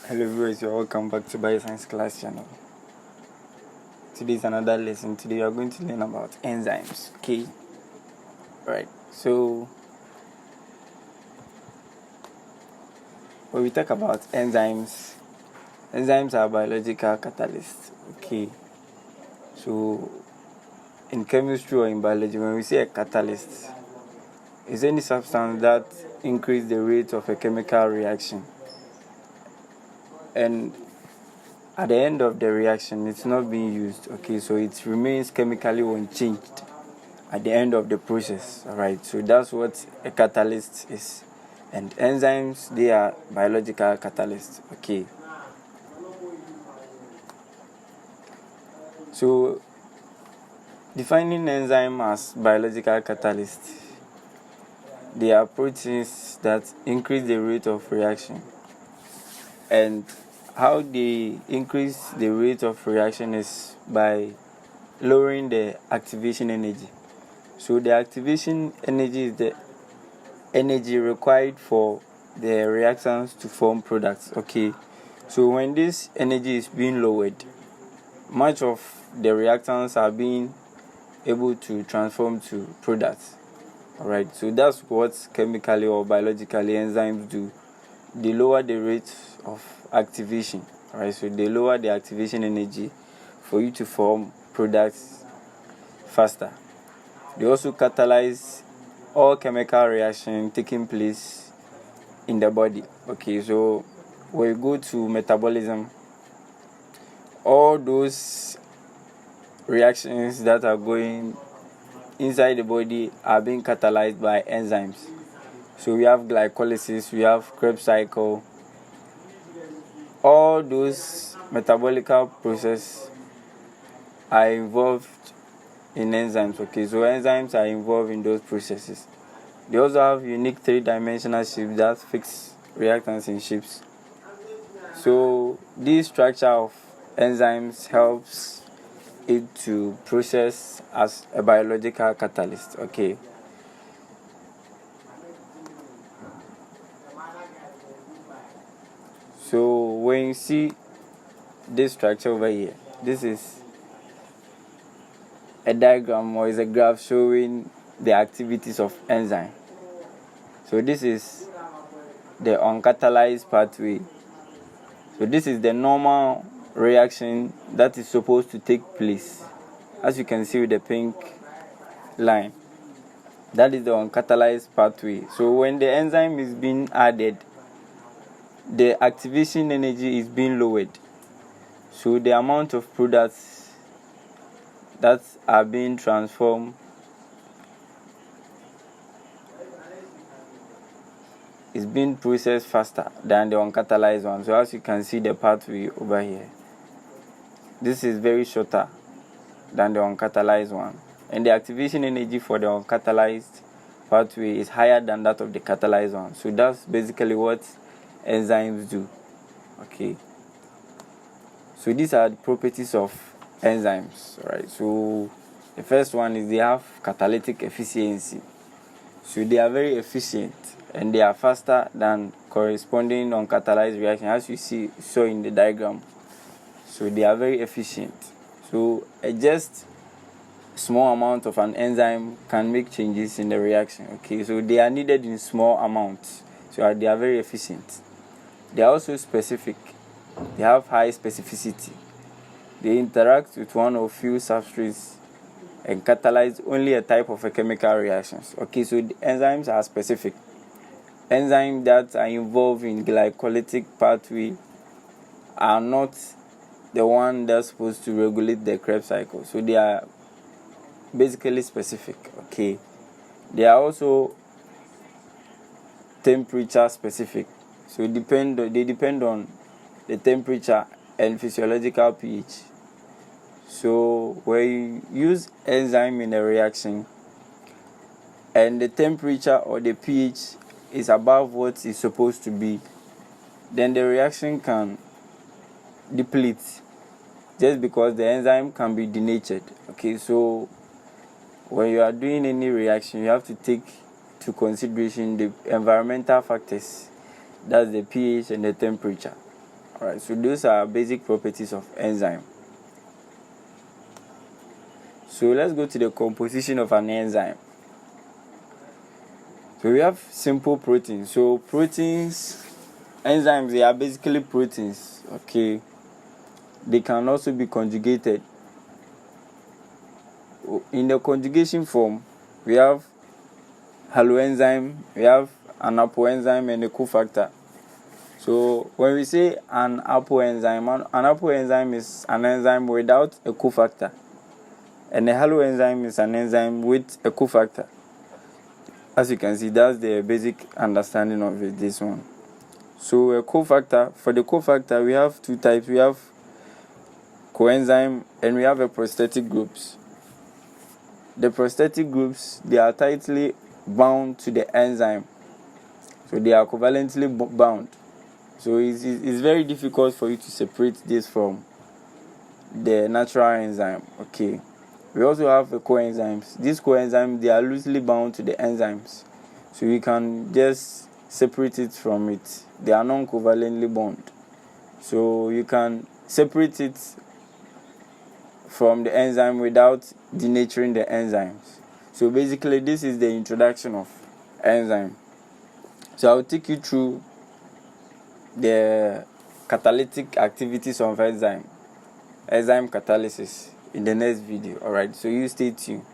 Hello viewers, you're welcome back to Bioscience class channel. Today is another lesson. Today we are going to learn about enzymes. Okay, right. So when we talk about enzymes are biological catalysts. Okay, so in chemistry or in biology, when we say a catalyst, it's any substance that increases the rate of a chemical reaction, and at the end of the reaction, it's not being used. Okay, so it remains chemically unchanged at the end of the process. Alright, so that's what a catalyst is. And enzymes, they are biological catalysts. Okay, so defining enzyme as biological catalyst, they are proteins that increase the rate of reaction. And how they increase the rate of reaction is by lowering the activation energy. So the activation energy is the energy required for the reactants to form products. Okay, so when this energy is being lowered, much of the reactants are being able to transform to products. Alright, so that's what chemically or biologically enzymes do. They lower the rate of activation. Alright, so they lower the activation energy for you to form products faster. They also catalyze all chemical reaction taking place in the body. Okay, so when we go to metabolism, all those reactions that are going inside the body are being catalyzed by enzymes. So we have glycolysis, we have Krebs cycle. All those metabolical processes are involved in enzymes. Okay, so enzymes are involved in those processes. They also have unique three-dimensional shapes that fix reactants in shapes. So this structure of enzymes helps it to process as a biological catalyst. Okay. So when you see this structure over here, this is a diagram or is a graph showing the activities of enzyme. So this is the uncatalyzed pathway. So this is the normal reaction that is supposed to take place. As you can see with the pink line, that is the uncatalyzed pathway. So when the enzyme is being added, the activation energy is being lowered. So the amount of products that are being transformed is being processed faster than the uncatalyzed one. So as you can see the pathway over here, this is very shorter than the uncatalyzed one. And the activation energy for the uncatalyzed pathway is higher than that of the catalyzed one. So that's basically what enzymes do. Okay. So these are the properties of enzymes. Right. So the first one is they have catalytic efficiency. So they are very efficient and they are faster than corresponding uncatalyzed reaction, as you saw in the diagram. So they are very efficient. So just small amount of an enzyme can make changes in the reaction. Okay, so they are needed in small amounts. So they are very efficient. They are also specific. They have high specificity. They interact with one or few substrates and catalyze only a type of a chemical reactions. Okay, so the enzymes are specific. Enzymes that are involved in glycolytic pathway are not the one that's supposed to regulate the Krebs cycle. So they are basically specific. Okay, they are also temperature specific. So they depend on the temperature and physiological pH. So when you use enzyme in a reaction and the temperature or the pH is above what it's supposed to be, then the reaction can deplete just because the enzyme can be denatured. Okay, so when you are doing any reaction, you have to take to consideration the environmental factors, that's the pH and the temperature. Alright, so those are basic properties of enzyme. So let's go to the composition of an enzyme. So we have simple proteins. So proteins, enzymes, they are basically proteins. Okay, they can also be conjugated. In the conjugation form, we have haloenzyme, we have an apoenzyme, and a cofactor. So when we say an apoenzyme is an enzyme without a cofactor, and a haloenzyme is an enzyme with a cofactor. As you can see, that's the basic understanding of it, this one. So a cofactor, for the cofactor, we have two types. We have coenzyme and we have a prosthetic groups. The prosthetic groups, they are tightly bound to the enzyme. So they are covalently bound. So it's very difficult for you to separate this from the natural enzyme. Okay. We also have the coenzymes. These coenzymes, they are loosely bound to the enzymes. So you can just separate it from it. They are non-covalently bound. So you can separate it from the enzyme without denaturing the enzymes. So basically, this is the introduction of enzyme. So I'll take you through the catalytic activities of enzyme catalysis in the next video. Alright, so you stay tuned.